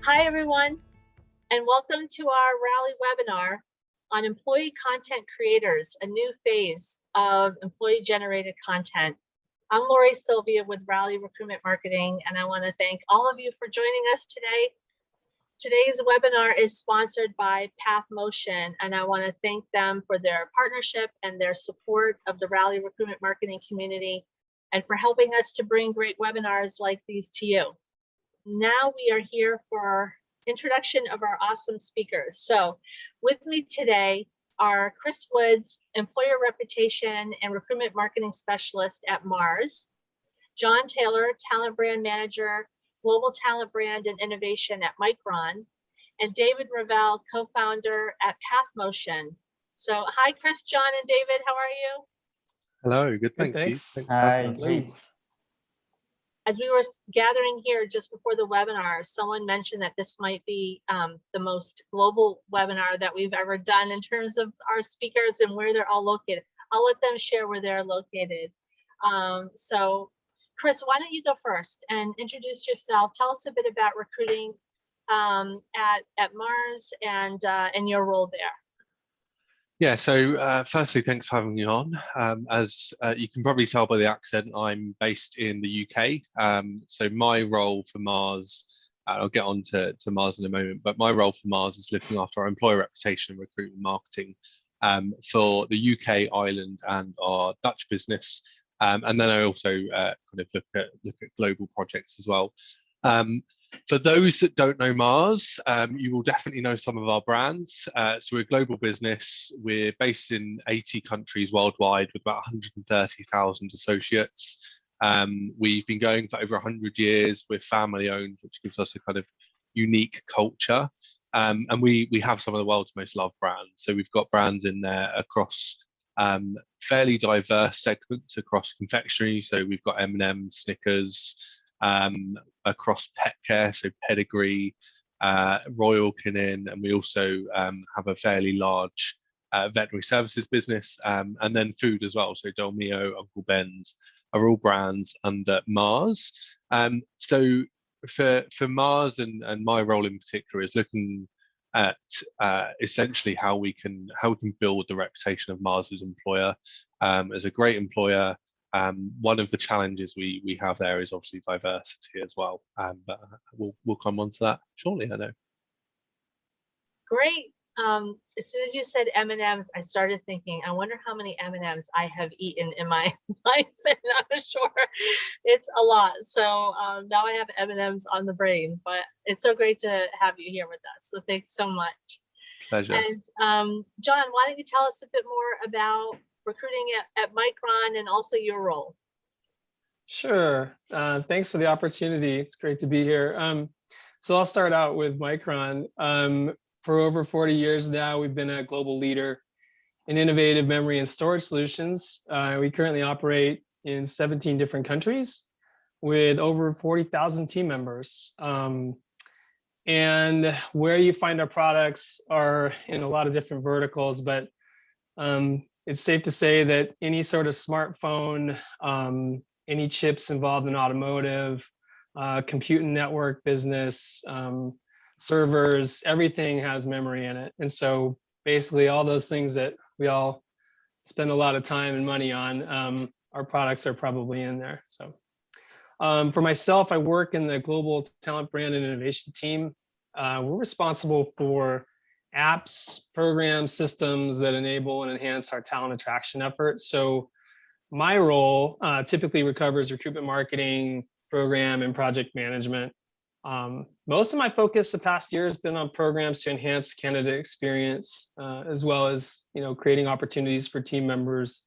Hi, everyone, and welcome to our Rally webinar on employee content creators, a new phase of employee-generated content. I'm Sylvia with Rally Recruitment Marketing, and I want to thank all of you for joining us today. Today's webinar is sponsored by PathMotion, and I want to thank them for their partnership and their support of the Rally Recruitment Marketing community and for helping us to bring great webinars like these to you. Now we are here for introduction of our awesome speakers. So with me today are Chris Woods, Employer Reputation and Recruitment Marketing Specialist at Mars, John Taylor, Talent Brand Manager, Global Talent Brand and Innovation at Micron, and David Rivel, co-founder at PathMotion. So hi, Chris, John, and David, how are you? Hello, good, thank you. Thanks for having us. Great. As we were gathering here just before the webinar, someone mentioned that this might be the most global webinar that we've ever done in terms of our speakers and where they're all located. I'll let them share where they're located. So Chris, why don't you go first and introduce yourself? Tell us a bit about recruiting at Mars and your role there. Yeah, so firstly, thanks for having me on. As you can probably tell by the accent, I'm based in the UK. So my role for Mars, I'll get on to Mars in a moment, but my role for Mars is looking after our employer reputation and recruitment marketing for the UK, Ireland, and our Dutch business. And then I also kind of look at global projects as well. For those that don't know Mars, you will definitely know some of our brands. So we're a global business. We're based in 80 countries worldwide with about 130,000 associates. We've been going for over 100 years. We're family owned, which gives us a kind of unique culture. And we have some of the world's most loved brands. So we've got brands in there across fairly diverse segments across confectionery. So we've got M&M's, Snickers, across pet care, so Pedigree, Royal Canin, and we also have a fairly large veterinary services business, and then food as well. So Dolmio, Uncle Ben's are all brands under Mars. So for Mars and my role in particular is looking at essentially how we can build the reputation of Mars as employer, as a great employer. One of the challenges we have there is obviously diversity as well, but we'll come on to that shortly, I know. Great. As soon as you said M&Ms, I started thinking, I wonder how many M&Ms I have eaten in my life, and I'm sure it's a lot. So now I have M&Ms on the brain, but it's so great to have you here with us. So thanks so much. Pleasure. And John, why don't you tell us a bit more about recruiting at Micron and also your role? Sure. Thanks for the opportunity. It's great to be here. So I'll start out with Micron. For over 40 years now, we've been a global leader in innovative memory and storage solutions. We currently operate in 17 different countries with over 40,000 team members. And where you find our products are in a lot of different verticals, but it's safe to say that any sort of smartphone, any chips involved in automotive, compute and network business, servers, everything has memory in it. And so basically all those things that we all spend a lot of time and money on, our products are probably in there. So for myself, I work in the Global Talent Brand and Innovation team. We're responsible for apps, programs, systems that enable and enhance our talent attraction efforts. So my role typically covers recruitment marketing, program, and project management. Most of my focus the past year has been on programs to enhance candidate experience, as well as creating opportunities for team members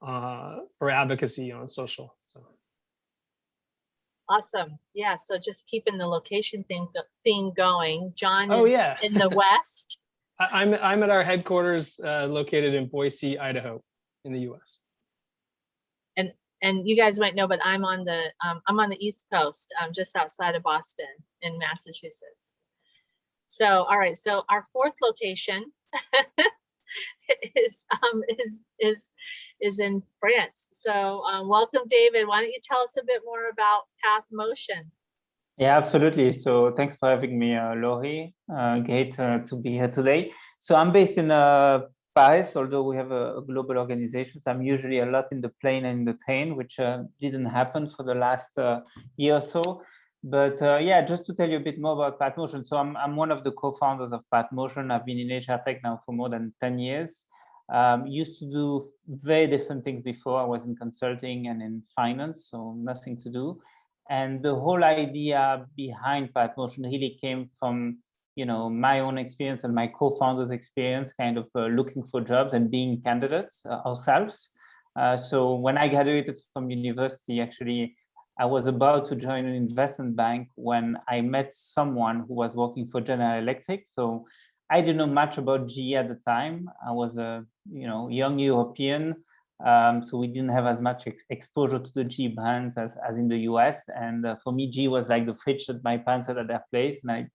for advocacy on social. So. Awesome. Yeah, so just keeping the location theme going. John is in the West. I'm at our headquarters located in Boise, Idaho, in the U.S. And you guys might know, but I'm on the East Coast, just outside of Boston in Massachusetts. So, all right. So our fourth location is in France. So welcome, David. Why don't you tell us a bit more about PathMotion? Yeah, absolutely. So thanks for having me, Laurie. Great to be here today. So I'm based in Paris, although we have a global organization. So I'm usually a lot in the plane and the train, which didn't happen for the last year or so. But yeah, just to tell you a bit more about PathMotion. So I'm one of the co-founders of PathMotion. I've been in HR tech now for more than 10 years. Used to do very different things before. I was in consulting and in finance, so nothing to do. And the whole idea behind PathMotion really came from, my own experience and my co-founder's experience, kind of looking for jobs and being candidates ourselves. So when I graduated from university, actually, I was about to join an investment bank when I met someone who was working for General Electric. So I didn't know much about GE at the time. I was a young European. So we didn't have as much exposure to the GE brands as in the US. And for me, GE was like the fridge that my parents had at their place. And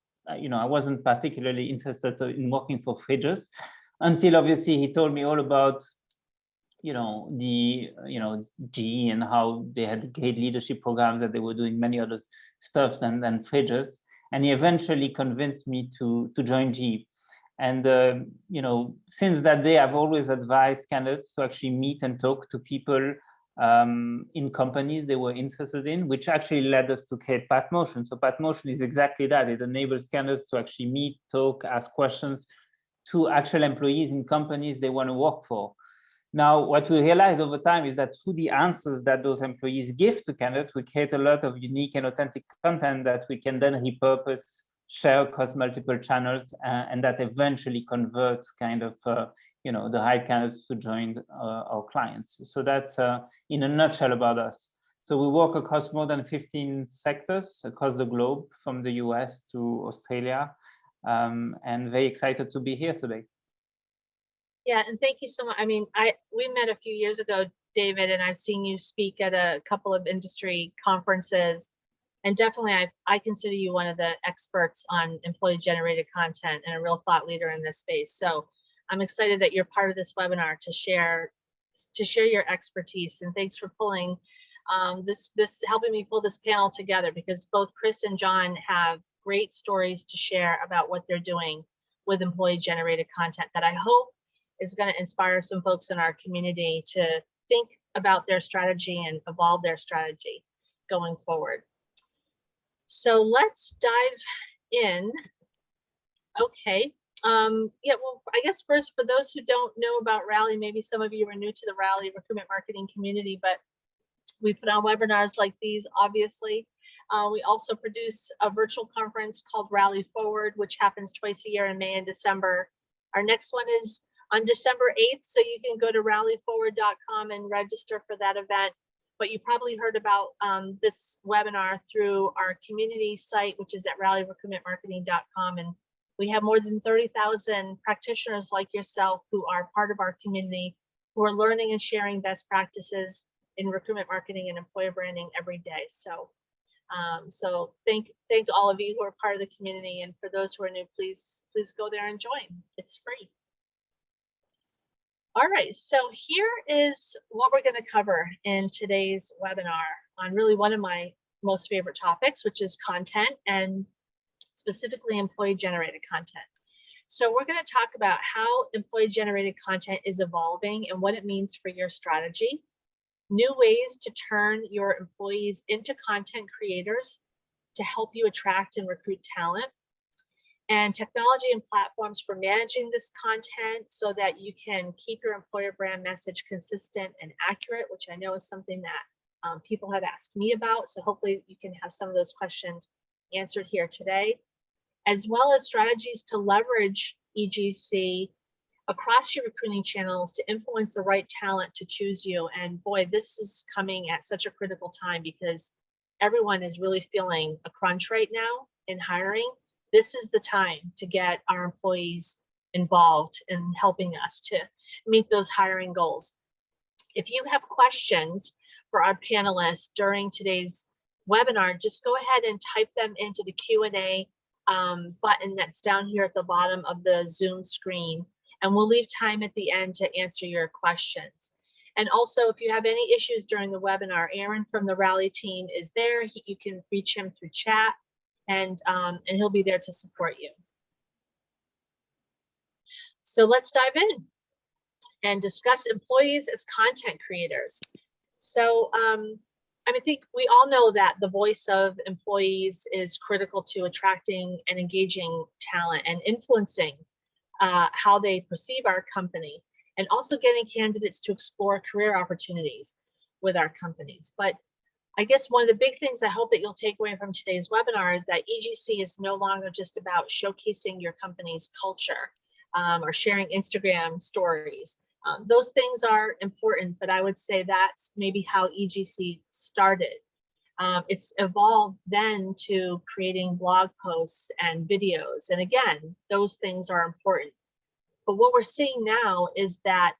I wasn't particularly interested in working for fridges until obviously he told me all about, GE and how they had great leadership programs, that they were doing many other stuff than fridges. And he eventually convinced me to join GE. And, since that day, I've always advised candidates to actually meet and talk to people in companies they were interested in, which actually led us to create PathMotion. So PathMotion is exactly that. It enables candidates to actually meet, talk, ask questions to actual employees in companies they want to work for. Now, what we realized over time is that through the answers that those employees give to candidates, we create a lot of unique and authentic content that we can then repurpose, share across multiple channels, and that eventually converts kind of, the right candidates to join our clients. So that's in a nutshell about us. So we work across more than 15 sectors across the globe, from the US to Australia, and very excited to be here today. Yeah, and thank you so much. I mean, we met a few years ago, David, and I've seen you speak at a couple of industry conferences. And definitely, I consider you one of the experts on employee-generated content and a real thought leader in this space. So I'm excited that you're part of this webinar to share your expertise. And thanks for pulling helping me pull this panel together, because both Chris and John have great stories to share about what they're doing with employee-generated content that I hope is going to inspire some folks in our community to think about their strategy and evolve their strategy going forward. So let's dive in. Okay. Yeah, well, I guess first, for those who don't know about Rally, maybe some of you are new to the Rally recruitment marketing community, but we put on webinars like these, obviously. We also produce a virtual conference called Rally Forward, which happens twice a year in May and December. Our next one is on December 8th, so you can go to rallyforward.com and register for that event. But you probably heard about this webinar through our community site, which is at rallyrecruitmentmarketing.com. And we have more than 30,000 practitioners like yourself who are part of our community, who are learning and sharing best practices in recruitment marketing and employer branding every day. So, thank all of you who are part of the community. And for those who are new, please go there and join. It's free. All right, so here is what we're going to cover in today's webinar on really one of my most favorite topics, which is content, and specifically employee-generated content. So we're going to talk about how employee-generated content is evolving and what it means for your strategy, new ways to turn your employees into content creators to help you attract and recruit talent, and technology and platforms for managing this content so that you can keep your employer brand message consistent and accurate, which I know is something that people have asked me about. So hopefully you can have some of those questions answered here today, as well as strategies to leverage EGC across your recruiting channels to influence the right talent to choose you. And boy, this is coming at such a critical time because everyone is really feeling a crunch right now in hiring. This is the time to get our employees involved in helping us to meet those hiring goals. If you have questions for our panelists during today's webinar, just go ahead and type them into the Q&A button that's down here at the bottom of the Zoom screen, and we'll leave time at the end to answer your questions. And also, if you have any issues during the webinar, Aaron from the Rally team is there. You can reach him through chat, and he'll be there to support you. So let's dive in and discuss employees as content creators. So I think we all know that the voice of employees is critical to attracting and engaging talent and influencing how they perceive our company, and also getting candidates to explore career opportunities with our companies. But I guess one of the big things I hope that you'll take away from today's webinar is that EGC is no longer just about showcasing your company's culture or sharing Instagram stories. Those things are important, but I would say that's maybe how EGC started. It's evolved then to creating blog posts and videos. And again, those things are important. But what we're seeing now is that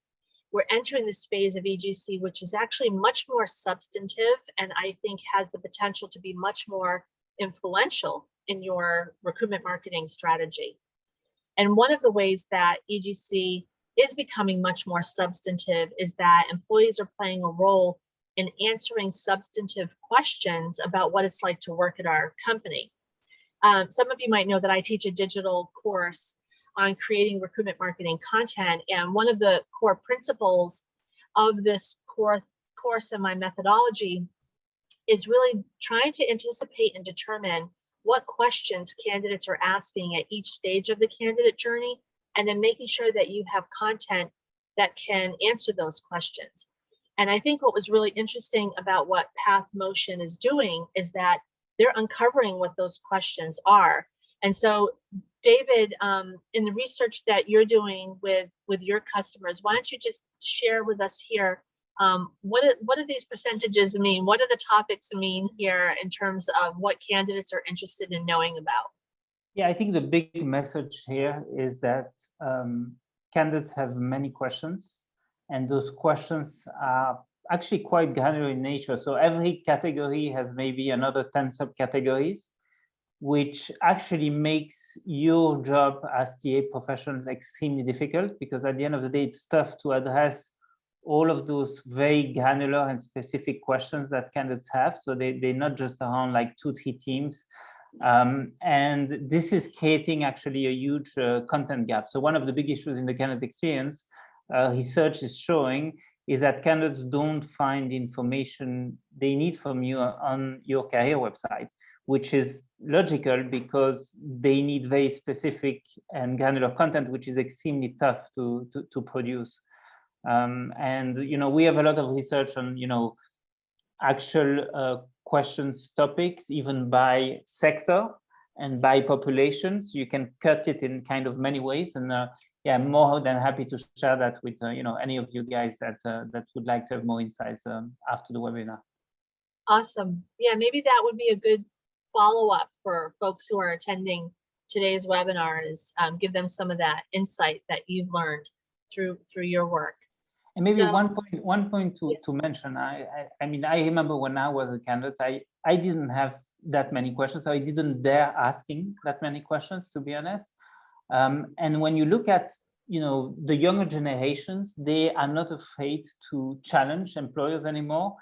we're entering this phase of EGC, which is actually much more substantive, and I think has the potential to be much more influential in your recruitment marketing strategy. And one of the ways that EGC is becoming much more substantive is that employees are playing a role in answering substantive questions about what it's like to work at our company. Some of you might know that I teach a digital course on creating recruitment marketing content. And one of the core principles of this course and my methodology is really trying to anticipate and determine what questions candidates are asking at each stage of the candidate journey, and then making sure that you have content that can answer those questions. And I think what was really interesting about what PathMotion is doing is that they're uncovering what those questions are. And so, David, in the research that you're doing with your customers, why don't you just share with us here, what do these percentages mean? What do the topics mean here in terms of what candidates are interested in knowing about? Yeah, I think the big message here is that candidates have many questions, and those questions are actually quite granular in nature. So every category has maybe another 10 subcategories, which actually makes your job as TA professionals extremely difficult, because at the end of the day, it's tough to address all of those very granular and specific questions that candidates have. So they're not just around like 2-3 teams. And this is creating actually a huge content gap. So one of the big issues in the candidate experience, research is showing, is that candidates don't find the information they need from you on your career website, which is logical because they need very specific and granular content, which is extremely tough to produce. And we have a lot of research on actual questions, topics, even by sector and by population. So you can cut it in kind of many ways. And yeah, I'm more than happy to share that with any of you guys that would like to have more insights after the webinar. Awesome. Yeah, maybe that would be a good follow-up for folks who are attending today's webinar, is give them some of that insight that you've learned through your work. And maybe one point to mention, I mean, I remember when I was a candidate, I didn't have that many questions, so I didn't dare asking that many questions, to be honest. And when you look at the younger generations, they are not afraid to challenge employers anymore.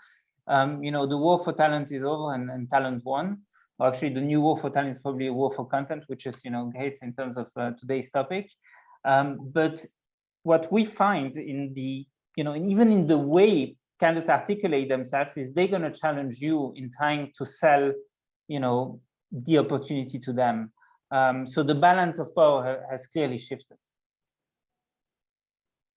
The war for talent is over and talent won. Or actually, the new war for talent is probably a war for content, which is great in terms of today's topic. But what we find in the and even in the way candidates articulate themselves is they're going to challenge you in trying to sell the opportunity to them. So the balance of power has clearly shifted.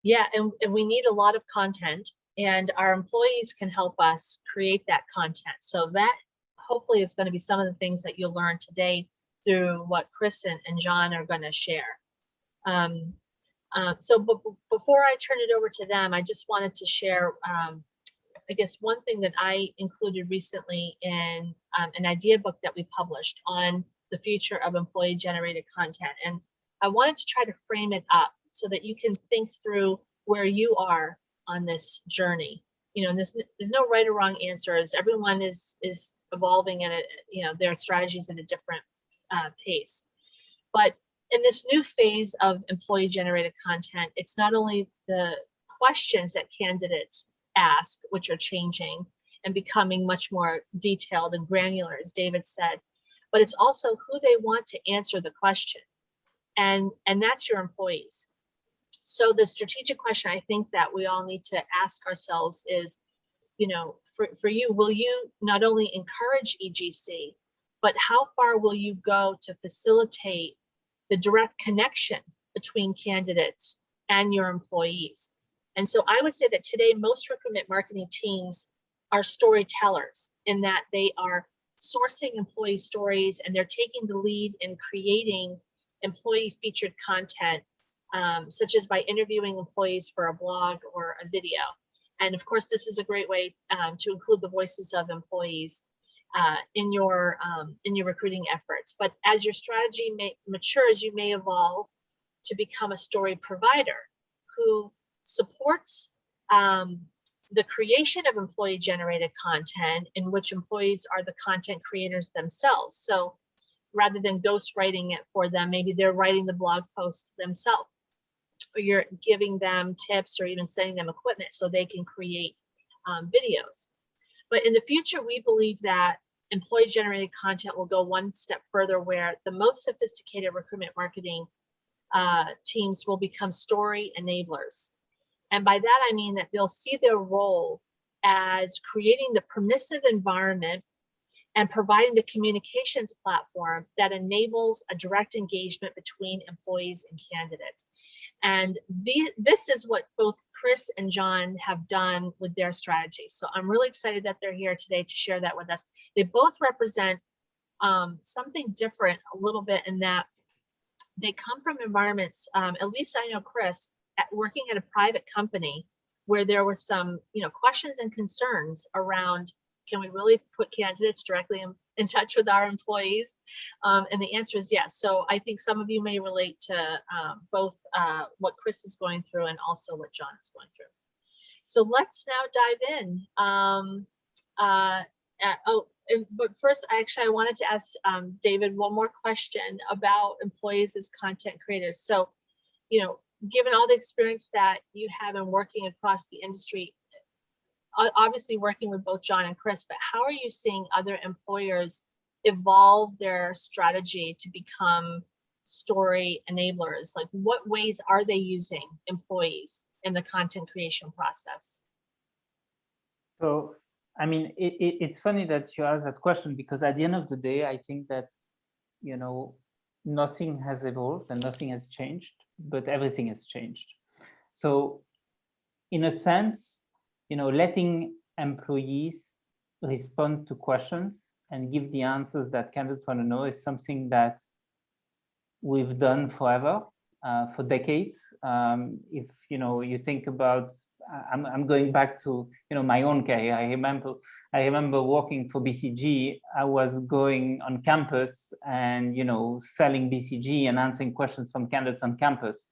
Yeah, and we need a lot of content, and our employees can help us create that content. So that hopefully is going to be some of the things that you'll learn today through what Chris and John are going to share. So before I turn it over to them, I just wanted to share, I guess, one thing that I included recently in an idea book that we published on the future of employee-generated content. And I wanted to try to frame it up so that you can think through where you are on this journey. There's no right or wrong answers. Everyone is evolving at their strategies at a different pace. But in this new phase of employee-generated content, it's not only the questions that candidates ask, which are changing and becoming much more detailed and granular, as David said, but it's also who they want to answer the question. And that's your employees. So the strategic question I think that we all need to ask ourselves is, you know, for you, will you not only encourage EGC, but how far will you go to facilitate the direct connection between candidates and your employees? And so I would say that today, most recruitment marketing teams are storytellers in that they are sourcing employee stories and they're taking the lead in creating employee featured content, such as by interviewing employees for a blog or a video. And of course, this is a great way to include the voices of employees in your recruiting efforts. But as your strategy matures, you may evolve to become a story provider who supports the creation of employee generated content in which employees are the content creators themselves. So rather than ghostwriting it for them, maybe they're writing the blog post themselves, or you're giving them tips or even sending them equipment so they can create videos. But in the future, we believe that employee generated content will go one step further, where the most sophisticated recruitment marketing teams will become story enablers. And by that, I mean that they'll see their role as creating the permissive environment and providing the communications platform that enables a direct engagement between employees and candidates. And this is what both Chris and John have done with their strategy. So I'm really excited that they're here today to share that with us. They both represent something different a little bit in that they come from environments, at least I know Chris, working at a private company where there was some, questions and concerns around, can we really put candidates directly in touch with our employees? And the answer is yes. So I think some of you may relate to both what Chris is going through and also what John is going through. So let's now dive in. But first, I wanted to ask David one more question about employees as content creators. So, given all the experience that you have in working across the industry, obviously working with both John and Chris, but how are you seeing other employers evolve their strategy to become story enablers? Like, what ways are they using employees in the content creation process? So, I mean, it's funny that you asked that question, because at the end of the day, I think that, nothing has evolved and nothing has changed, but everything has changed. So in a sense, letting employees respond to questions and give the answers that candidates want to know is something that we've done forever, for decades. If you think about, I'm going back to my own career. I remember working for BCG. I was going on campus and selling BCG and answering questions from candidates on campus.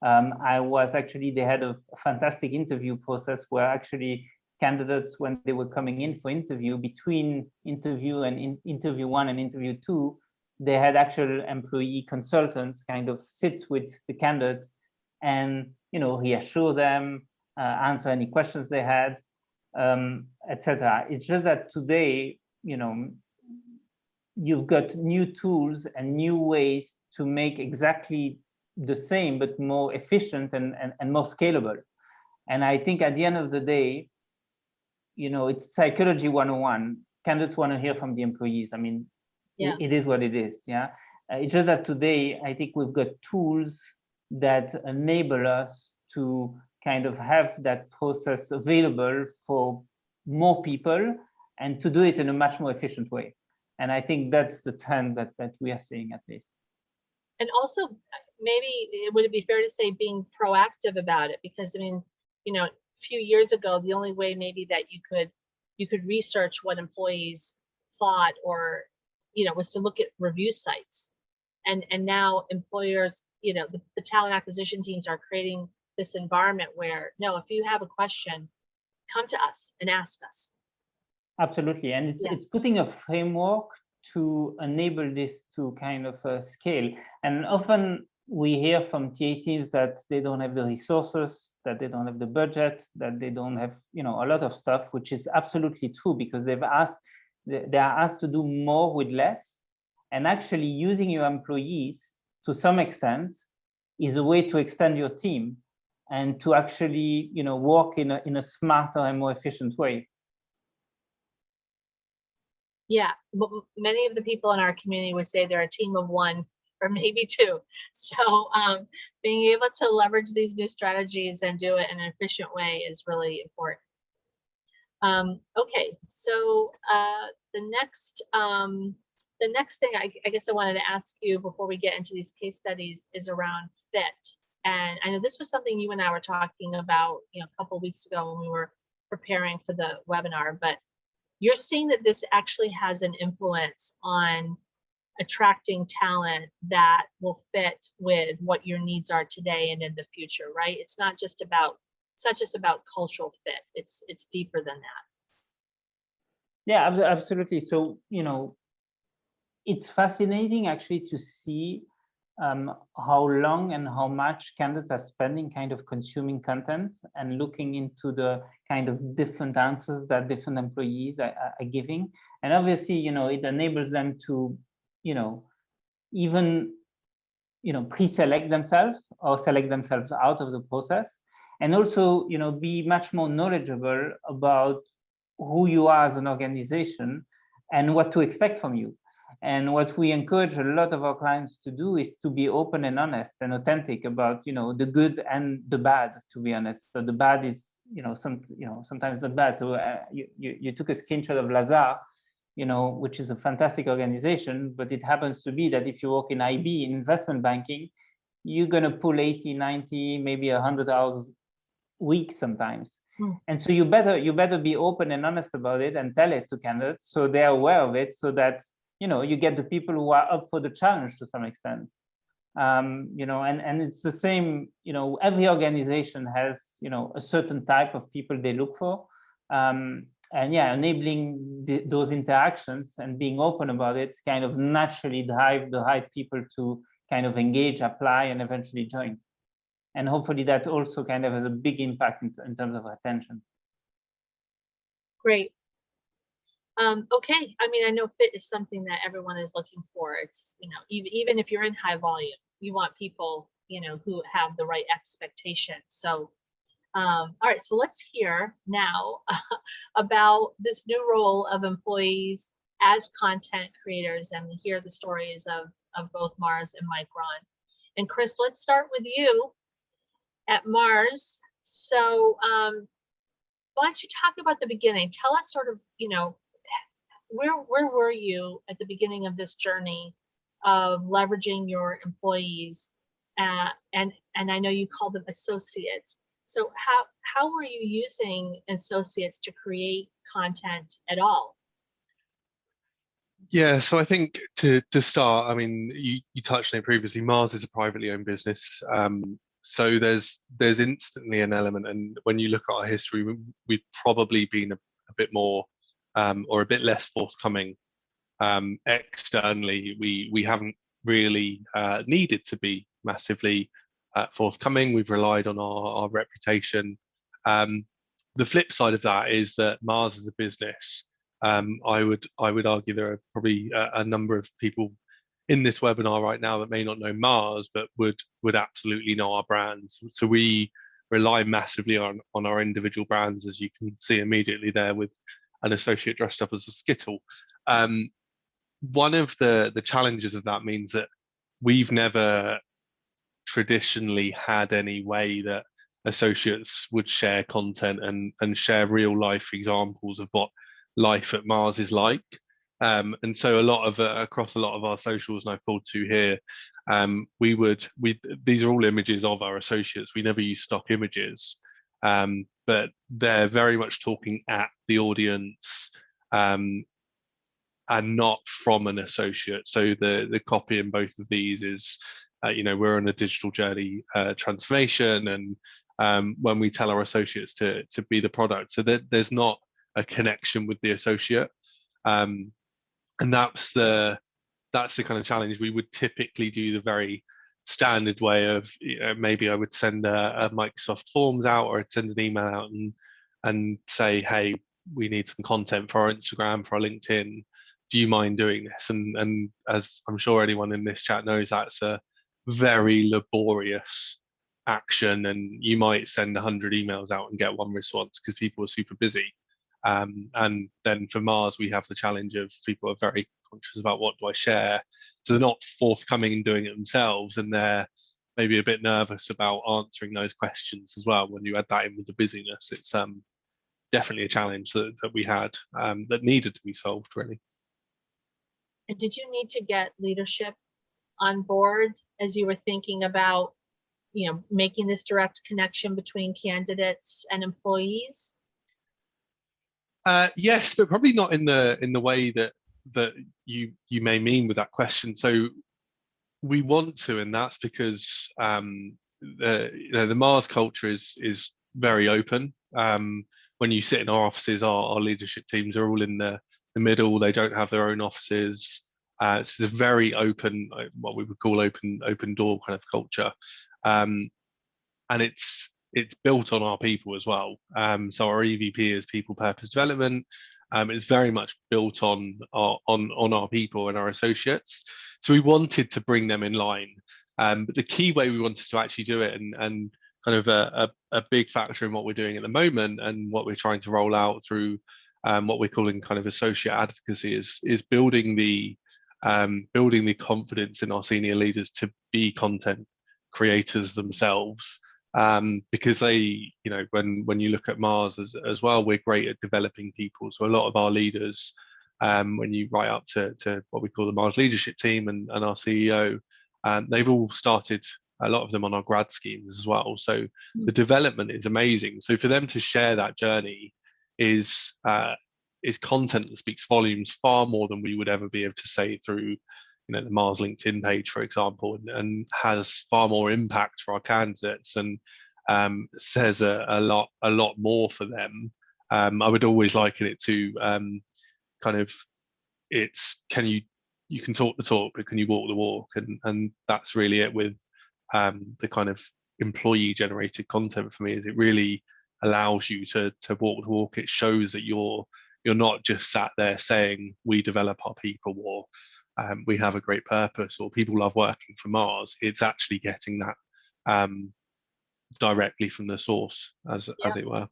I was actually the head of a fantastic interview process where actually candidates, when they were coming in for interview, between interview and interview 1 and interview 2, they had actual employee consultants kind of sit with the candidate and reassure them, answer any questions they had, etc. It's just that today, you've got new tools and new ways to make exactly the same, but more efficient and more scalable. And I think at the end of the day, it's psychology 101. Candidates want to hear from the employees. I mean, yeah. It is what it is. Yeah. It's just that today, I think we've got tools that enable us to kind of have that process available for more people and to do it in a much more efficient way. And I think that's the trend that we are seeing, at least. And also, maybe would it be fair to say being proactive about it? Because I mean, a few years ago, the only way maybe that you could research what employees thought or was to look at review sites. And now employers, the talent acquisition teams are creating this environment where, no, if you have a question, come to us and ask us. Absolutely. And it's putting a framework to enable this to kind of scale. And often we hear from TA teams that they don't have the resources, that they don't have the budget, that they don't have, a lot of stuff, which is absolutely true, because they are asked to do more with less. And actually using your employees to some extent is a way to extend your team and to actually, work in a smarter and more efficient way. Yeah, many of the people in our community would say they're a team of one or maybe two. So being able to leverage these new strategies and do it in an efficient way is really important. Okay, so the next thing I guess I wanted to ask you before we get into these case studies is around fit. And I know this was something you and I were talking about, a couple of weeks ago when we were preparing for the webinar, but you're seeing that this actually has an influence on attracting talent that will fit with what your needs are today and in the future, right? It's not just about cultural fit. It's deeper than that. Yeah, absolutely. So, it's fascinating actually to see how long and how much candidates are spending kind of consuming content and looking into the kind of different answers that different employees are giving. And obviously, it enables them to, even, pre-select themselves or select themselves out of the process. And also, be much more knowledgeable about who you are as an organization and what to expect from you. And what we encourage a lot of our clients to do is to be open and honest and authentic about, the good and the bad, to be honest. So the bad is, sometimes not bad. So you took a screenshot of Lazar, which is a fantastic organization, but it happens to be that if you work in IB, in investment banking, you're going to pull 80, 90, maybe 100 hours a week sometimes. And so you better be open and honest about it and tell it to candidates so they're aware of it, so that you get the people who are up for the challenge to some extent. And it's the same, every organization has, a certain type of people they look for. And yeah, enabling those interactions and being open about it kind of naturally drive the right people to kind of engage, apply, and eventually join. And hopefully that also kind of has a big impact in terms of retention. Great. Okay, I mean, I know fit is something that everyone is looking for. It's, even if you're in high volume, you want people, who have the right expectations. So, all right, so let's hear now about this new role of employees as content creators and hear the stories of both Mars and Micron. And Chris, let's start with you at Mars. So why don't you talk about the beginning? Tell us sort of, where were you at the beginning of this journey of leveraging your employees? And I know you call them associates. So how were you using associates to create content at all? Yeah, so I think to start, I mean, you touched on it previously. Mars is a privately owned business, so there's instantly an element. And when you look at our history, we've probably been a bit more or a bit less forthcoming externally. We haven't really needed to be massively forthcoming. We've relied on our reputation. The flip side of that is that Mars as a business, I would argue there are probably a number of people in this webinar right now that may not know Mars, but would absolutely know our brands. So we rely massively on our individual brands, as you can see immediately there with an associate dressed up as a Skittle. One of the challenges of that means that we've never traditionally had any way that associates would share content and share real life examples of what life at Mars is like. And so across a lot of our socials, and I've pulled two here, these are all images of our associates. We never use stock images, but they're very much talking at the audience and not from an associate. So the copy in both of these is, we're on a digital journey transformation, and when we tell our associates to be the product, so that there's not a connection with the associate, and that's the kind of challenge. We would typically do the very standard way of, maybe I would send a Microsoft Forms out, or I'd send an email out and say, hey, we need some content for our Instagram, for our LinkedIn, do you mind doing this? And as I'm sure anyone in this chat knows, that's a very laborious action, and you might send 100 emails out and get one response because people are super busy. And then for Mars, we have the challenge of people are very conscious about what do I share, so they're not forthcoming in doing it themselves, and they're maybe a bit nervous about answering those questions as well. When you add that in with the busyness, it's definitely a challenge that we had that needed to be solved, really. And did you need to get leadership on board as you were thinking about, making this direct connection between candidates and employees? Yes, but probably not in the way that you may mean with that question. So we want to, and that's because the Mars culture is very open. When you sit in our offices, our leadership teams are all in the middle. They don't have their own offices. It's a very open, what we would call open door kind of culture, and it's built on our people as well. So our EVP is people purpose development. It's very much built on our people and our associates. So we wanted to bring them in line. But the key way we wanted to actually do it, and kind of a big factor in what we're doing at the moment and what we're trying to roll out through what we're calling kind of associate advocacy, is building the confidence in our senior leaders to be content creators themselves. Because they, when you look at Mars as well, we're great at developing people. So a lot of our leaders, when you write up to what we call the Mars leadership team and our CEO, they've all started, a lot of them, on our grad schemes as well. So the development is amazing. So for them to share that journey is content that speaks volumes far more than we would ever be able to say through the Mars LinkedIn page, for example, and has far more impact for our candidates, and says a lot more for them. I would always liken it to kind of, you can talk the talk, but can you walk the walk? And that's really it with the kind of employee generated content for me, is it really allows you to walk the walk. It shows that you're not just sat there saying we develop our people, or we have a great purpose, or people love working for Mars. It's actually getting that directly from the source, as it were.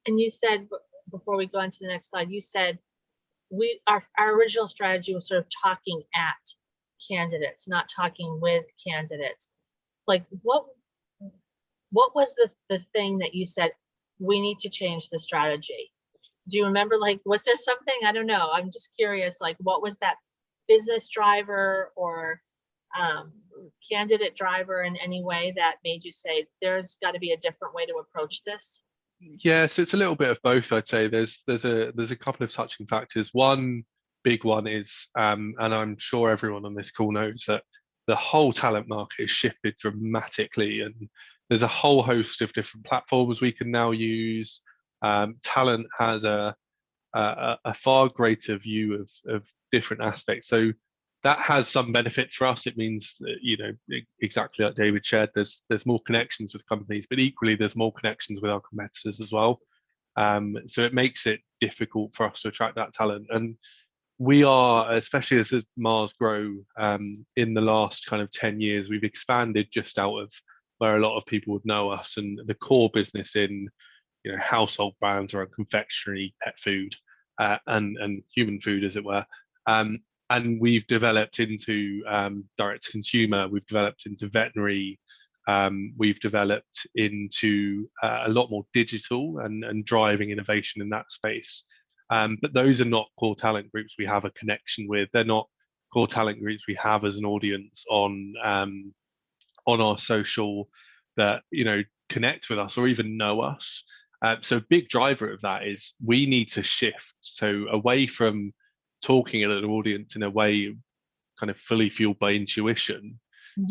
And you said, before we go on to the next slide, you said our original strategy was sort of talking at candidates, not talking with candidates. Like, what was the thing that you said, we need to change the strategy? Do you remember, like, was there something? I don't know. I'm just curious, like, what was that business driver or candidate driver in any way that made you say there's got to be a different way to approach this? Yeah, so it's a little bit of both, I'd say. There's a couple of touching factors. One big one is, and I'm sure everyone on this call knows, that the whole talent market has shifted dramatically, and there's a whole host of different platforms we can now use. Talent has a far greater view of different aspects. So that has some benefits for us. It means that, exactly like David shared, there's more connections with companies, but equally there's more connections with our competitors as well. So it makes it difficult for us to attract that talent. And we are, especially as Mars grow, in the last kind of 10 years, we've expanded just out of where a lot of people would know us, and the core business in household brands around confectionery, pet food, and human food, as it were. And we've developed into direct to consumer, we've developed into veterinary, we've developed into a lot more digital and driving innovation in that space. But those are not core talent groups we have a connection with. They're not core talent groups we have as an audience on our social that connect with us or even know us. So a big driver of that is we need to shift so away from talking at an audience in a way kind of fully fueled by intuition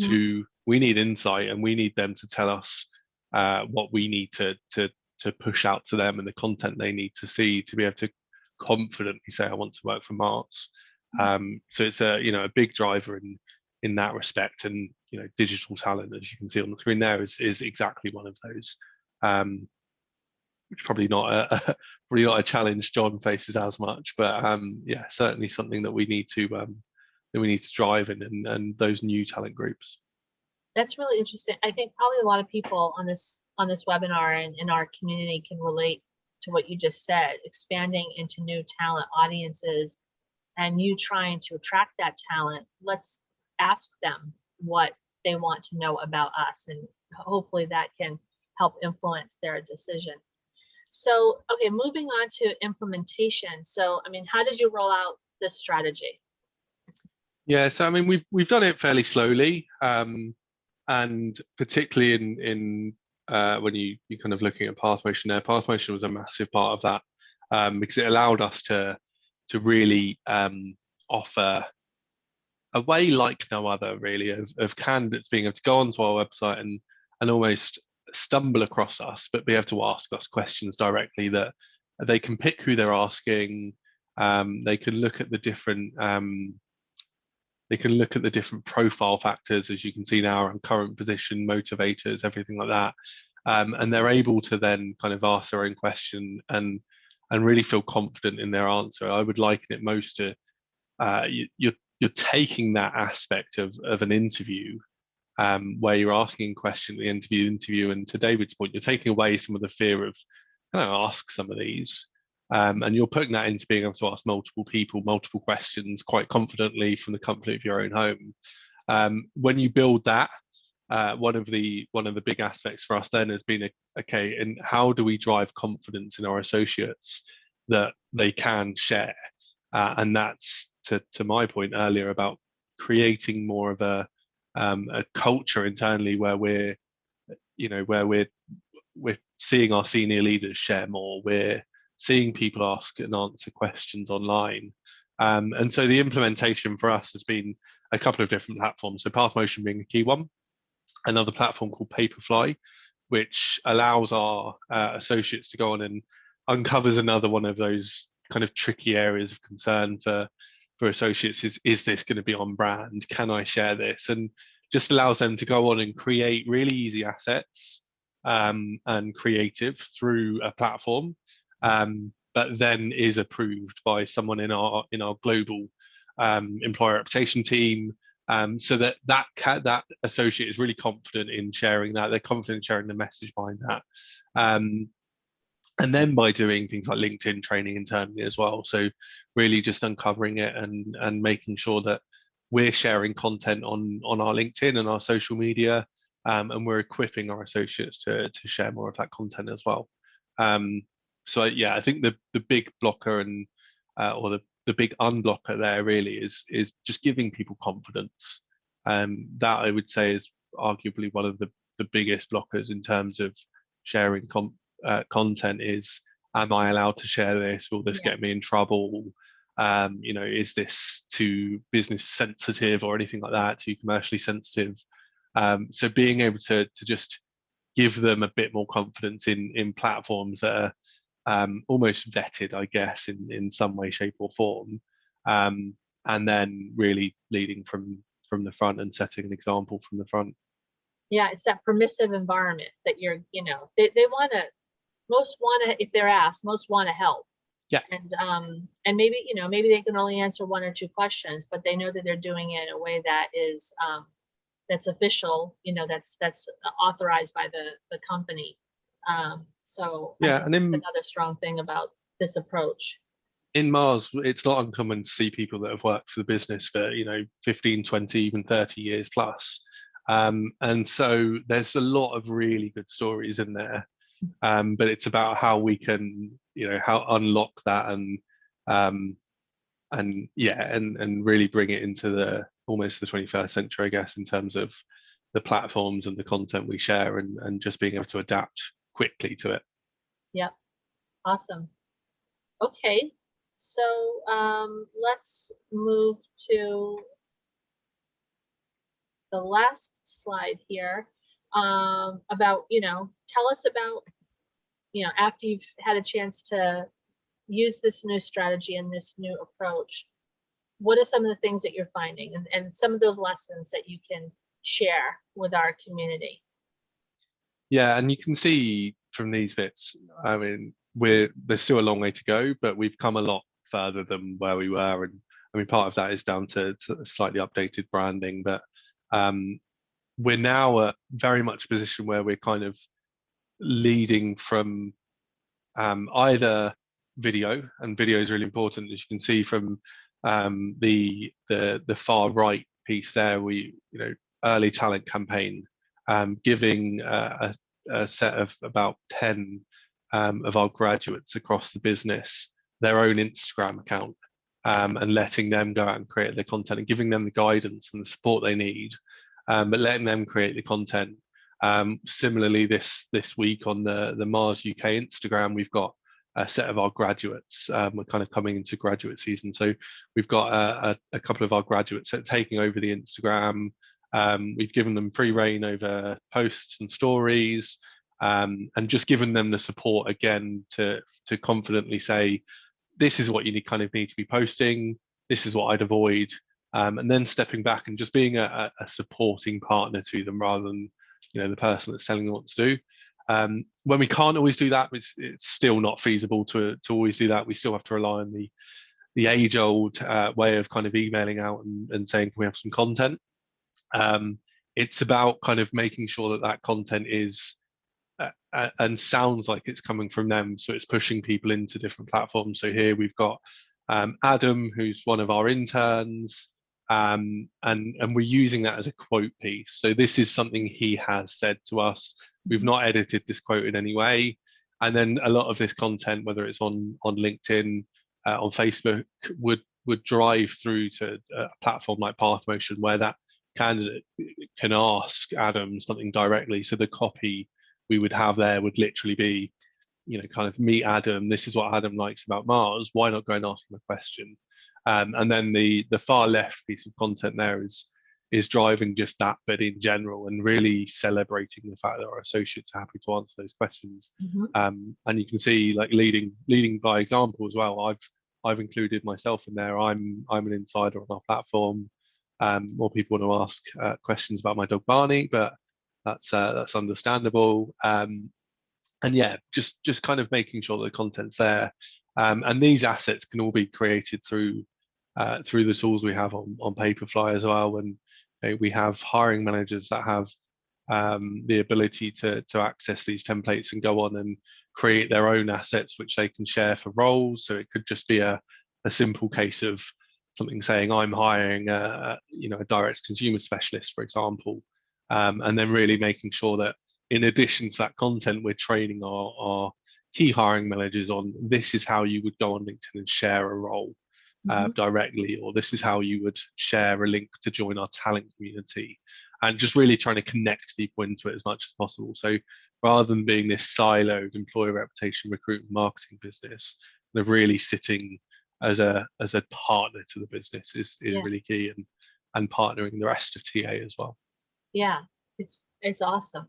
to we need insight, and we need them to tell us what we need to push out to them and the content they need to see to be able to confidently say I want to work for Mars. So it's a big driver in that respect, and digital talent, as you can see on the screen there, is exactly one of those. which probably not a probably not a challenge John faces as much, but yeah, certainly something that we need to drive in, and those new talent groups. That's really interesting. I think probably a lot of people on this webinar and in our community can relate to what you just said, expanding into new talent audiences and you trying to attract that talent. Let's ask them what they want to know about us, and hopefully that can help influence their decision. So, okay, moving on to implementation. So, I mean, how did you roll out this strategy? Yeah, so I mean, we've done it fairly slowly, and particularly in when you kind of looking at PathMotion there, PathMotion was a massive part of that, because it allowed us to really offer a way like no other, really, of candidates being able to go onto our website and almost stumble across us, but be able to ask us questions directly that they can pick who they're asking. They can look at the different profile factors, as you can see now, around current position, motivators, everything like that. And they're able to then kind of ask their own question and really feel confident in their answer. I would liken it most to you're taking that aspect of an interview, where you're asking a question at the interview, and to David's point, you're taking away some of the fear of, can I ask some of these? And you're putting that into being able to ask multiple people, multiple questions quite confidently from the comfort of your own home. When you build that, one of the big aspects for us then has been, okay, and how do we drive confidence in our associates that they can share? And that's to my point earlier about creating more of a culture internally where we're seeing our senior leaders share more. We're seeing people ask and answer questions online. And so the implementation for us has been a couple of different platforms. So PathMotion being a key one, another platform called Paperfly, which allows our associates to go on and uncovers another one of those kind of tricky areas of concern for associates. Is this going to be on brand? Can I share this? And just allows them to go on and create really easy assets and creative through a platform, but then is approved by someone in our global employer reputation team, so that associate is really confident in sharing that. They're confident in sharing the message behind that. And then by doing things like LinkedIn training internally as well. So really just uncovering it and making sure that we're sharing content on our LinkedIn and our social media, and we're equipping our associates to share more of that content as well. So yeah, I think the big blocker or the big unblocker there really is just giving people confidence. That I would say is arguably one of the biggest blockers in terms of sharing content is, am I allowed to share this? Will this get me in trouble? Is this too business sensitive or anything like that, too commercially sensitive? So being able to just give them a bit more confidence in platforms that are almost vetted, I guess, in some way, shape or form, and then really leading from the front and setting an example from the front. Yeah, it's that permissive environment that they want to, most want to, if they're asked, most want to help. Yeah. And maybe they can only answer one or two questions, but they know that they're doing it in a way that is that's official, that's authorized by the company. So yeah, and that's another strong thing about this approach. In Mars, it's not uncommon to see people that have worked for the business for 15, 20, even 30 years plus. And so there's a lot of really good stories in there, but it's about how we can how unlock that and really bring it into almost the 21st century, I guess, in terms of the platforms and the content we share, and just being able to adapt quickly to it. Yep. Awesome. Okay, so let's move to the last slide here, about tell us about after you've had a chance to use this new strategy and this new approach, what are some of the things that you're finding, and some of those lessons that you can share with our community? Yeah, and you can see from these bits. I mean, there's still a long way to go, but we've come a lot further than where we were. And I mean, part of that is down to slightly updated branding, but we're now at very much a position where we're kind of leading from either video, and video is really important, as you can see from the far right piece there. Early talent campaign, giving a set of about 10 of our graduates across the business their own Instagram account, and letting them go out and create their content and giving them the guidance and the support they need, but letting them create the content. Similarly, this week on the Mars UK Instagram, we've got a set of our graduates. We're kind of coming into graduate season, so we've got a couple of our graduates that are taking over the Instagram. We've given them free reign over posts and stories, and just given them the support again to confidently say, this is what you need to be posting, this is what I'd avoid, and then stepping back and just being a supporting partner to them rather than the person that's telling them what to do. When we can't always do that, it's still not feasible to always do that. We still have to rely on the age-old way of kind of emailing out and saying, can we have some content? It's about kind of making sure that content is and sounds like it's coming from them, so it's pushing people into different platforms. So here we've got Adam, who's one of our interns, and we're using that as a quote piece. So this is something he has said to us. We've not edited this quote in any way. And then a lot of this content, whether it's on LinkedIn, on Facebook, would drive through to a platform like PathMotion, where that candidate can ask Adam something directly. So the copy we would have there would literally be, kind of, meet Adam, this is what Adam likes about Mars, why not go and ask him a question? And then the far left piece of content there is driving just that bit in general, and really celebrating the fact that our associates are happy to answer those questions. And you can see, like, leading by example as well. I've included myself in there. I'm an insider on our platform. More people want to ask questions about my dog Barney, but that's understandable. And yeah, just kind of making sure that the content's there. And these assets can all be created through the tools we have on Paperfly as well. And we have hiring managers that have the ability to access these templates and go on and create their own assets, which they can share for roles. So it could just be a simple case of something saying, I'm hiring a direct consumer specialist, for example, and then really making sure that in addition to that content, we're training our key hiring managers on, this is how you would go on LinkedIn and share a role directly, or this is how you would share a link to join our talent community, and just really trying to connect people into it as much as possible. So rather than being this siloed employer reputation recruitment marketing business, they're really sitting as a partner to the business is really key, and partnering the rest of TA as well. Yeah, it's awesome.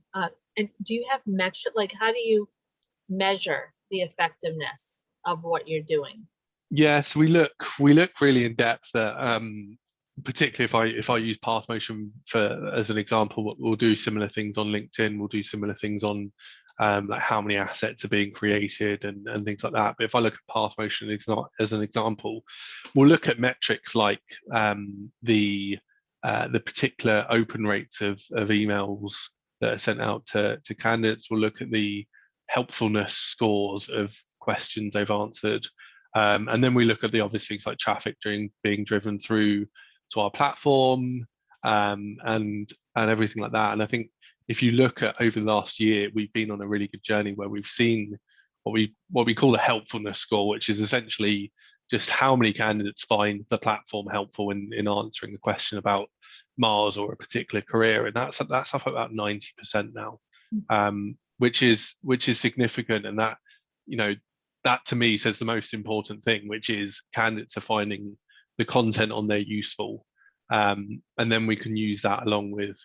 And do you have metric, like, how do you measure the effectiveness of what you're doing? Yeah, so we look really in depth at, particularly if I use PathMotion as an example, we'll do similar things on LinkedIn, we'll do similar things on like how many assets are being created and things like that. But if I look at PathMotion as an example, we'll look at metrics like the particular open rates of emails that are sent out to candidates. We'll look at the helpfulness scores of questions they've answered. And then we look at the obvious things like traffic being driven through to our platform, and everything like that. And I think if you look at over the last year, we've been on a really good journey where we've seen what we call the helpfulness score, which is essentially just how many candidates find the platform helpful in answering the question about Mars or a particular career, and that's up about 90% now, which is significant. And that, that to me says the most important thing, which is candidates are finding the content on there useful, and then we can use that along with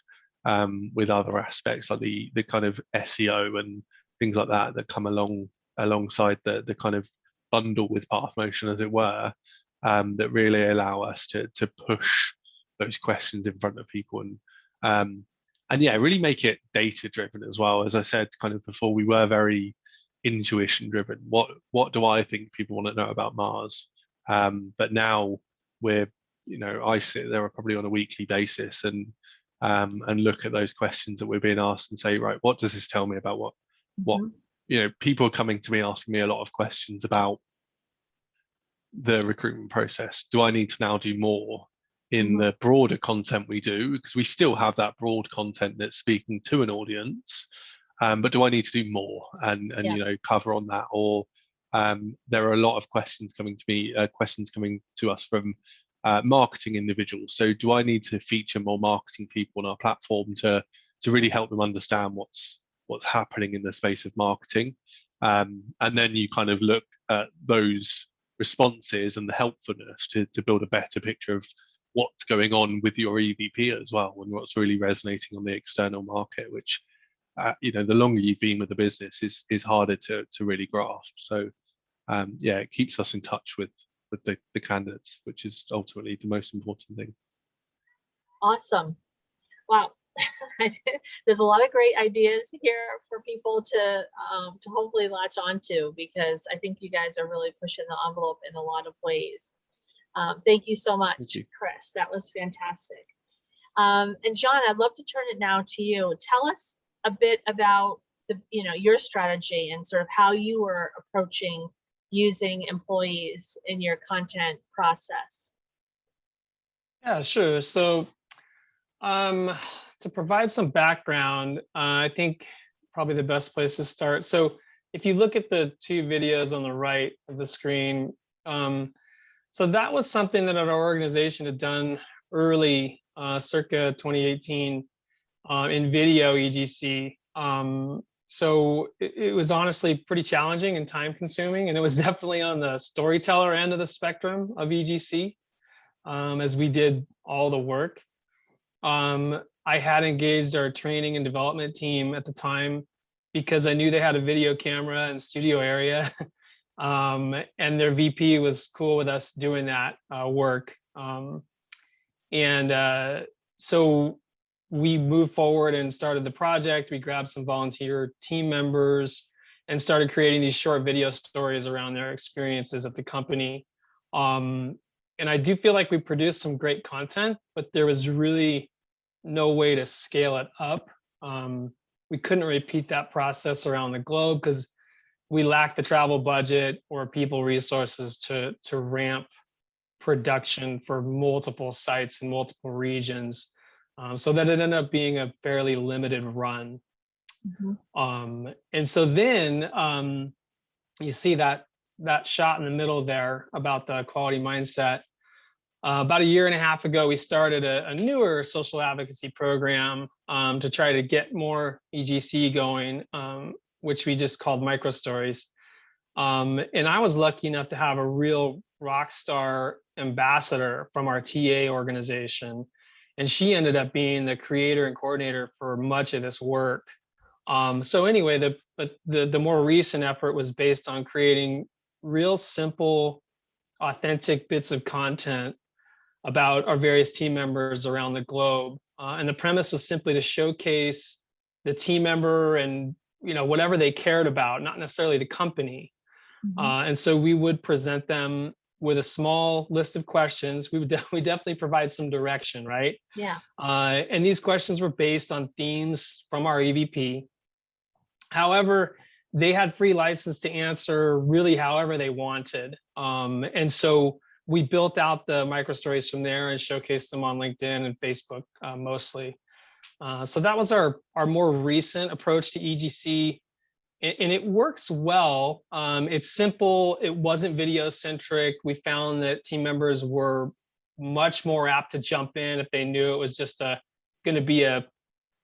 other aspects like the kind of SEO and things like that come alongside the kind of bundle with PathMotion, as it were, that really allow us to push those questions in front of people. And yeah, really make it data driven as well. As I said kind of before, we were very intuition driven. What do I think people want to know about Mars? But now we're, I sit there probably on a weekly basis and look at those questions that we're being asked and say, right, what does this tell me about what people are coming to me asking me a lot of questions about the recruitment process. Do I need to now do more in the broader content we do? Because we still have that broad content that's speaking to an audience, but do I need to do more and cover on that? Or there are a lot of questions coming to us from marketing individuals. So do I need to feature more marketing people on our platform to really help them understand what's happening in the space of marketing? And then you kind of look at those responses and the helpfulness to build a better picture of what's going on with your EVP as well, and what's really resonating on the external market, which the longer you've been with the business is harder to really grasp. So it keeps us in touch with the candidates, which is ultimately the most important thing. Awesome. Wow. There's a lot of great ideas here for people to hopefully latch onto, because I think you guys are really pushing the envelope in a lot of ways. Thank you so much, Chris. That was fantastic. And John, I'd love to turn it now to you. Tell us a bit about your strategy and sort of how you were approaching using employees in your content process. Yeah, sure. So to provide some background, I think probably the best place to start. So if you look at the two videos on the right of the screen, so that was something that our organization had done early, circa 2018, in video EGC. So it was honestly pretty challenging and time consuming, and it was definitely on the storyteller end of the spectrum of EGC, as we did all the work. I had engaged our training and development team at the time because I knew they had a video camera and studio area, and their VP was cool with us doing that work. So we moved forward and started the project. We grabbed some volunteer team members and started creating these short video stories around their experiences at the company. And I do feel like we produced some great content, but there was really no way to scale it up. We couldn't repeat that process around the globe because we lacked the travel budget or people resources to ramp production for multiple sites in multiple regions. So that it ended up being a fairly limited run. And so then you see that shot in the middle there about the quality mindset. About a year and a half ago, we started a newer social advocacy program to try to get more EGC going, which we just called Micro Stories. And I was lucky enough to have a real rock star ambassador from our TA organization. And she ended up being the creator and coordinator for much of this work. So anyway, the more recent effort was based on creating real simple, authentic bits of content about our various team members around the globe. And the premise was simply to showcase the team member and whatever they cared about, not necessarily the company. And so we would present them with a small list of questions. We definitely provide some direction, right? Yeah. And these questions were based on themes from our EVP. However, they had free license to answer really however they wanted. And so we built out the micro stories from there and showcased them on LinkedIn and Facebook mostly. So that was our more recent approach to EGC. And it works well. It's simple. It wasn't video centric. We found that team members were much more apt to jump in if they knew it was just going to be a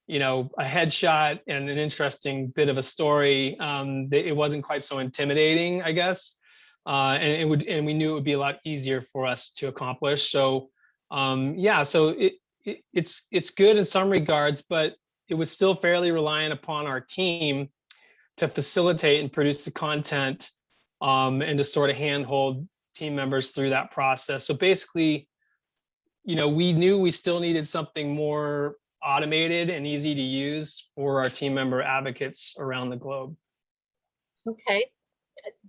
headshot and an interesting bit of a story. It wasn't quite so intimidating, I guess. And we knew it would be a lot easier for us to accomplish. So so it's good in some regards, but it was still fairly reliant upon our team to facilitate and produce the content, and to sort of handhold team members through that process. So basically, we knew we still needed something more automated and easy to use for our team member advocates around the globe. Okay,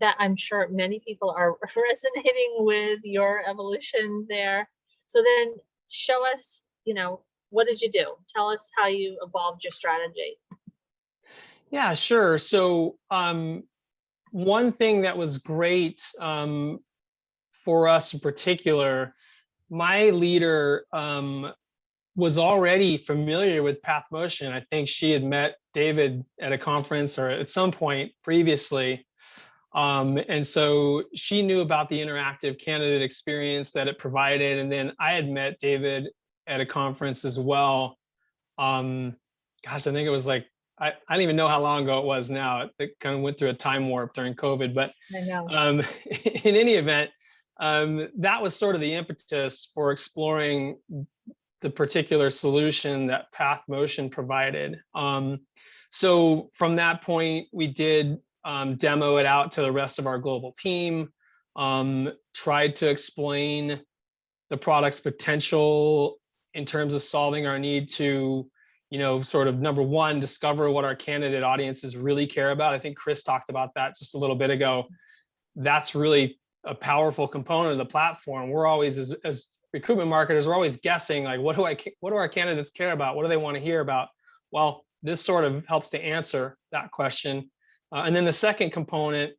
that I'm sure many people are resonating with your evolution there. So then show us, what did you do? Tell us how you evolved your strategy. Yeah, sure. So one thing that was great for us in particular, my leader was already familiar with PathMotion. I think she had met David at a conference or at some point previously. And so she knew about the interactive candidate experience that it provided. And then I had met David at a conference as well. Gosh, I think it was like, I don't even know how long ago it was now. It kind of went through a time warp during COVID, but I know. in any event, that was sort of the impetus for exploring the particular solution that PathMotion provided. So from that point, we did demo it out to the rest of our global team, tried to explain the product's potential in terms of solving our need to, sort of number one, discover what our candidate audiences really care about. I think Chris talked about that just a little bit ago. That's really a powerful component of the platform. We're always, as recruitment marketers, we're always guessing, like, what do our candidates care about? What do they want to hear about? Well, this sort of helps to answer that question. And then the second component,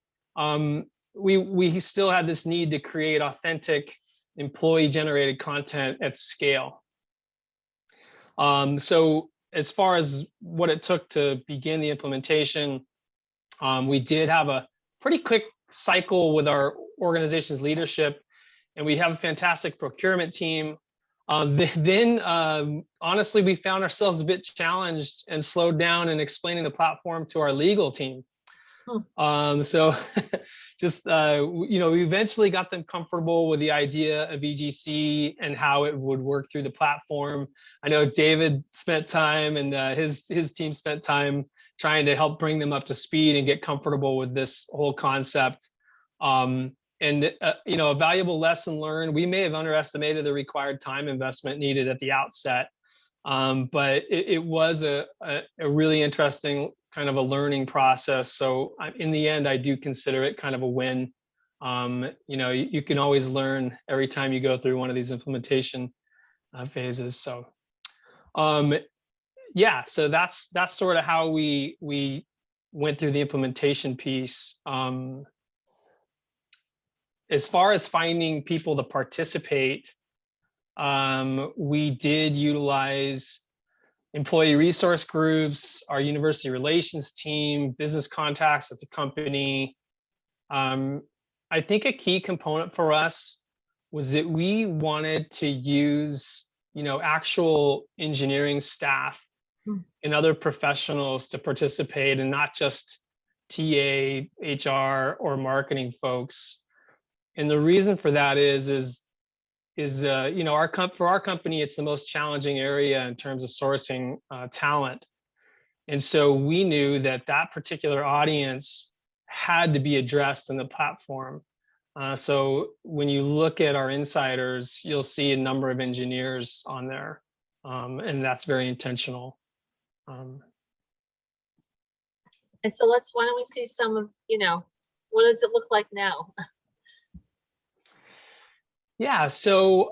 we still had this need to create authentic employee-generated content at scale. So as far as what it took to begin the implementation, we did have a pretty quick cycle with our organization's leadership, and we have a fantastic procurement team. Then honestly, we found ourselves a bit challenged and slowed down in explaining the platform to our legal team. So just, we eventually got them comfortable with the idea of EGC and how it would work through the platform. I know David spent time and his team spent time trying to help bring them up to speed and get comfortable with this whole concept. And a valuable lesson learned, we may have underestimated the required time investment needed at the outset, but it was a really interesting kind of a learning process. So in the end, I do consider it kind of a win. You can always learn every time you go through one of these implementation phases. So yeah, so that's sort of how we went through the implementation piece. As far as finding people to participate, we did utilize employee resource groups, our university relations team, business contacts at the company. I think a key component for us was that we wanted to use, actual engineering staff and other professionals to participate, and not just TA, HR, or marketing folks. And the reason for that is for our company, it's the most challenging area in terms of sourcing talent. And so we knew that particular audience had to be addressed in the platform. So when you look at our insiders, you'll see a number of engineers on there, and that's very intentional. And so why don't we see some of, what does it look like now? Yeah, so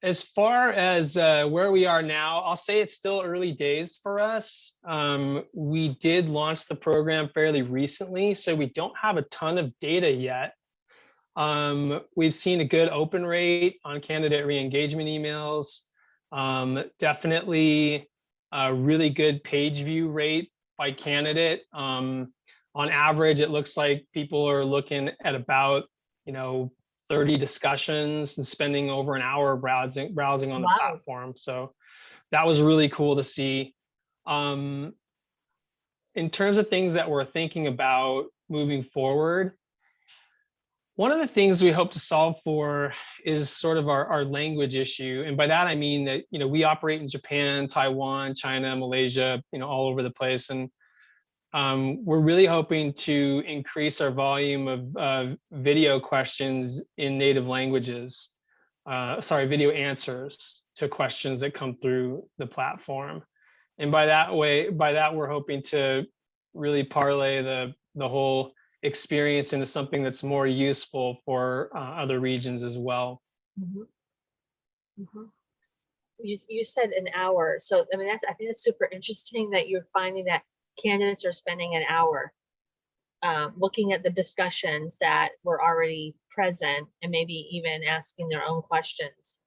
as far as where we are now, I'll say it's still early days for us. We did launch the program fairly recently, so we don't have a ton of data yet. We've seen a good open rate on candidate re-engagement emails, definitely a really good page view rate by candidate. On average, it looks like people are looking at about, 30 discussions and spending over an hour browsing on the platform. So that was really cool to see. In terms of things that we're thinking about moving forward, one of the things we hope to solve for is sort of our language issue. And by that, I mean that, we operate in Japan, Taiwan, China, Malaysia, all over the place. And we're really hoping to increase our volume of video questions in native languages. video answers to questions that come through the platform. And by that we're hoping to really parlay the whole experience into something that's more useful for other regions as well. You said an hour, so I mean I think that's super interesting that you're finding that candidates are spending an hour looking at the discussions that were already present and maybe even asking their own questions.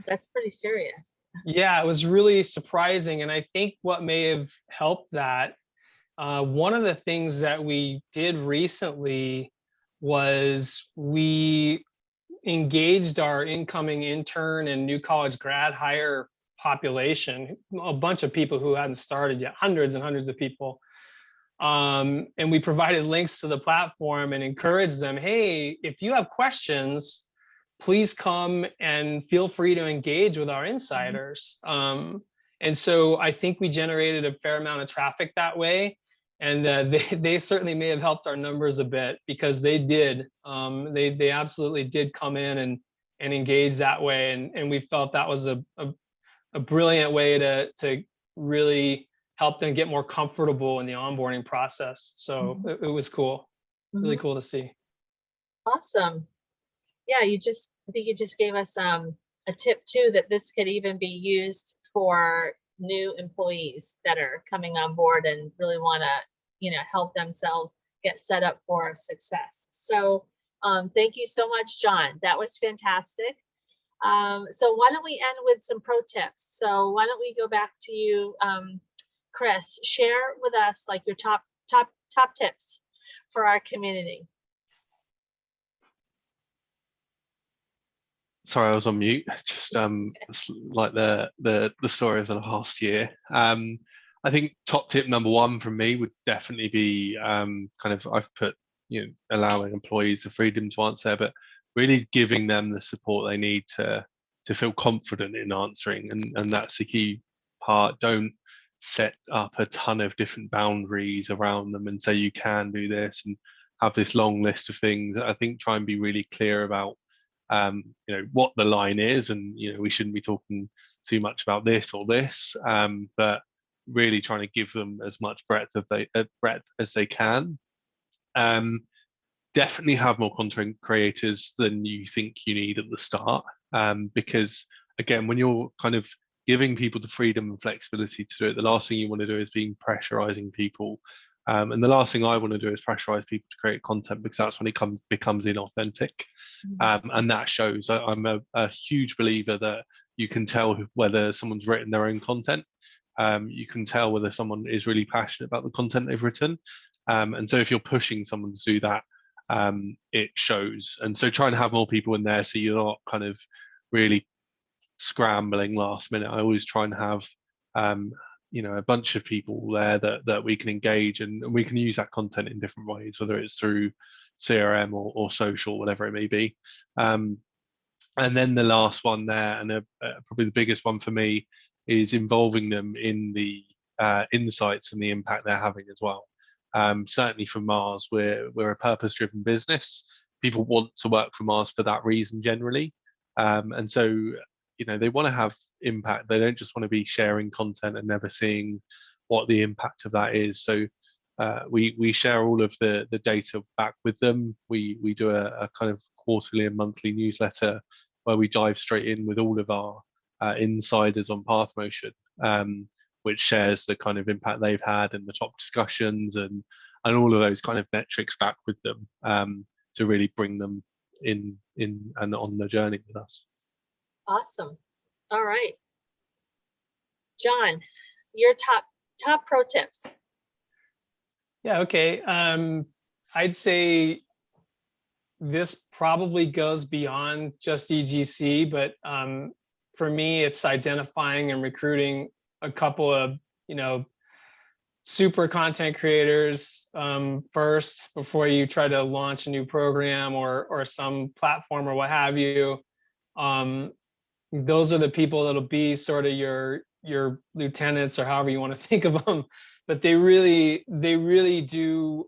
That's pretty serious. Yeah, it was really surprising. And I think what may have helped that, one of the things that we did recently was we engaged our incoming intern and new college grad hire population, a bunch of people who hadn't started yet, hundreds and hundreds of people. And we provided links to the platform and encouraged them, hey, if you have questions, please come and feel free to engage with our insiders. And so I think we generated a fair amount of traffic that way. And they certainly may have helped our numbers a bit, because they did. They absolutely did come in and engage that way. And we felt that was a brilliant way to really help them get more comfortable in the onboarding process. So it was cool, really cool to see. Awesome. Yeah, I think you just gave us a tip too, that this could even be used for new employees that are coming on board and really want to, help themselves get set up for success. So thank you so much, John. That was fantastic. So why don't we end with some pro tips? So why don't we go back to you, Chris? Share with us like your top tips for our community. Sorry, I was on mute. Just like the story of the last year. I think top tip number one from me would definitely be I've put allowing employees the freedom to answer, but really giving them the support they need to feel confident in answering, and that's the key part. Don't set up a ton of different boundaries around them and say you can do this and have this long list of things. I think try and be really clear about what the line is, and we shouldn't be talking too much about this or this, but really trying to give them as much breadth as they can. Definitely have more content creators than you think you need at the start, because again, when you're kind of giving people the freedom and flexibility to do it, the last thing you want to do is being pressurizing people. And the last thing I want to do is pressurize people to create content, because that's when it becomes inauthentic. And that shows. I'm a huge believer that you can tell whether someone's written their own content. You can tell whether someone is really passionate about the content they've written. And so if you're pushing someone to do that, it shows. And so try and have more people in there so you're not kind of really scrambling last minute. I always try and have a bunch of people there that we can engage, and we can use that content in different ways, whether it's through CRM or social, whatever it may be. And then the last one there, and probably the biggest one for me, is involving them in the insights and the impact they're having as well. Certainly for Mars, we're a purpose-driven business. People want to work for Mars for that reason generally. And so they want to have impact. They don't just want to be sharing content and never seeing what the impact of that is. So we share all of the data back with them. We do a kind of quarterly and monthly newsletter where we dive straight in with all of our insiders on PathMotion, which shares the kind of impact they've had and the top discussions and all of those kind of metrics back with them, to really bring them in and on the journey with us. Awesome. All right, John, your top pro tips. Yeah, okay. I'd say this probably goes beyond just EGC, but for me, it's identifying and recruiting a couple of super content creators first before you try to launch a new program or some platform or what have you. Those are the people that'll be sort of your lieutenants, or however you want to think of them, but they really do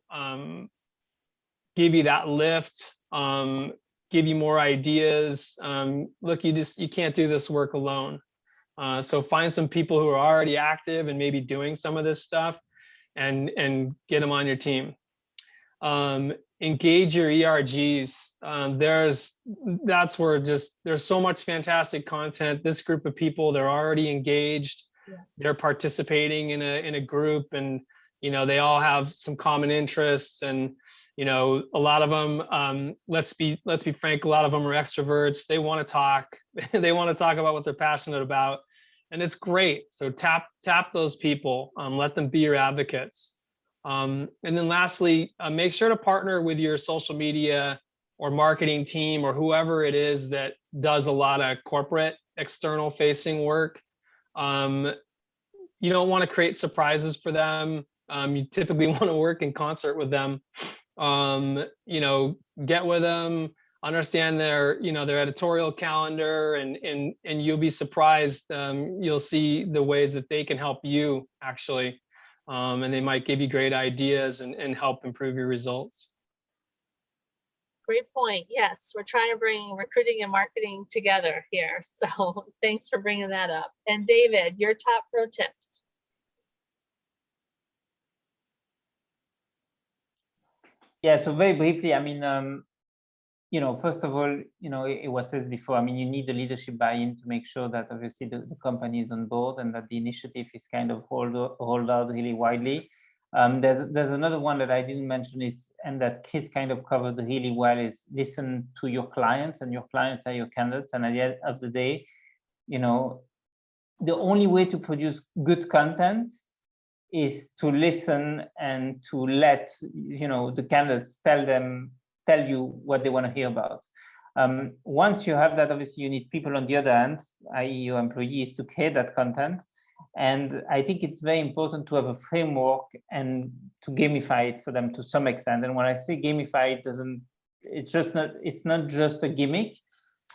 give you that lift give you more ideas. Look, you can't do this work alone. So find some people who are already active and maybe doing some of this stuff, and get them on your team. Engage your ERGs. That's where there's so much fantastic content. This group of people, they're already engaged. Yeah. They're participating in a group, and they all have some common interests, and a lot of them, let's be frank, a lot of them are extroverts. They want to talk. They want to talk about what they're passionate about, and it's great. So tap those people. Let them be your advocates. And then lastly, make sure to partner with your social media or marketing team or whoever it is that does a lot of corporate external facing work. You don't want to create surprises for them. You typically want to work in concert with them. Get with them, understand their editorial calendar, and you'll be surprised. You'll see the ways that they can help you actually. And they might give you great ideas and help improve your results. Great point. Yes, we're trying to bring recruiting and marketing together here. So thanks for bringing that up. And David, your top pro tips. Yeah, so very briefly, I mean, first of all, it was said before, I mean, you need the leadership buy-in to make sure that obviously the company is on board and that the initiative is kind of rolled out really widely. There's another one that I didn't mention and that Chris kind of covered really well, is listen to your clients, and your clients are your candidates. And at the end of the day, the only way to produce good content is to listen and to let the candidates tell you what they want to hear about. Once you have that, obviously you need people on the other end, i.e. your employees, to create that content. And I think it's very important to have a framework and to gamify it for them to some extent. And when I say gamify, it's not just a gimmick.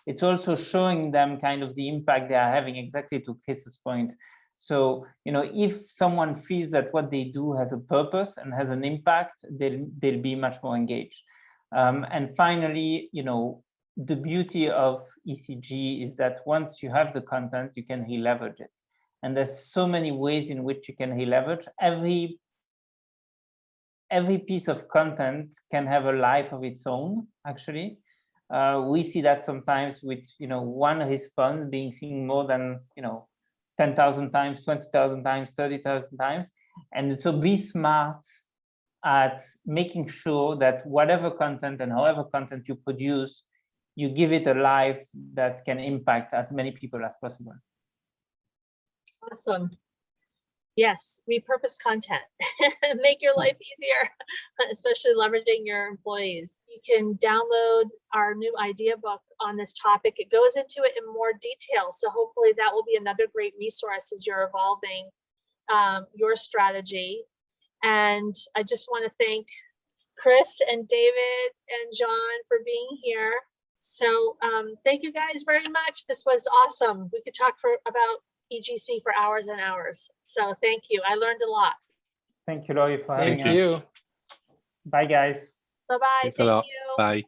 It's also showing them kind of the impact they are having, exactly to Chris's point. So, if someone feels that what they do has a purpose and has an impact, they'll be much more engaged. And finally, the beauty of ECG is that once you have the content, you can re-leverage it. And there's so many ways in which you can re-leverage. Every piece of content can have a life of its own, actually. We see that sometimes with, one response being seen more than, 10,000 times, 20,000 times, 30,000 times. And so be smart at making sure that whatever content and however content you produce, you give it a life that can impact as many people as possible. Awesome. Yes, repurpose content. Make your life easier, especially leveraging your employees. You can download our new idea book on this topic. It goes into it in more detail. So hopefully that will be another great resource as you're evolving your strategy. And I just want to thank Chris and David and John for being here. So thank you guys very much. This was awesome. We could talk about EGC for hours and hours. So thank you. I learned a lot. Thank you, Laurie, for having us. Thank you. Bye, guys. Bye-bye. Thanks a lot. You. Bye.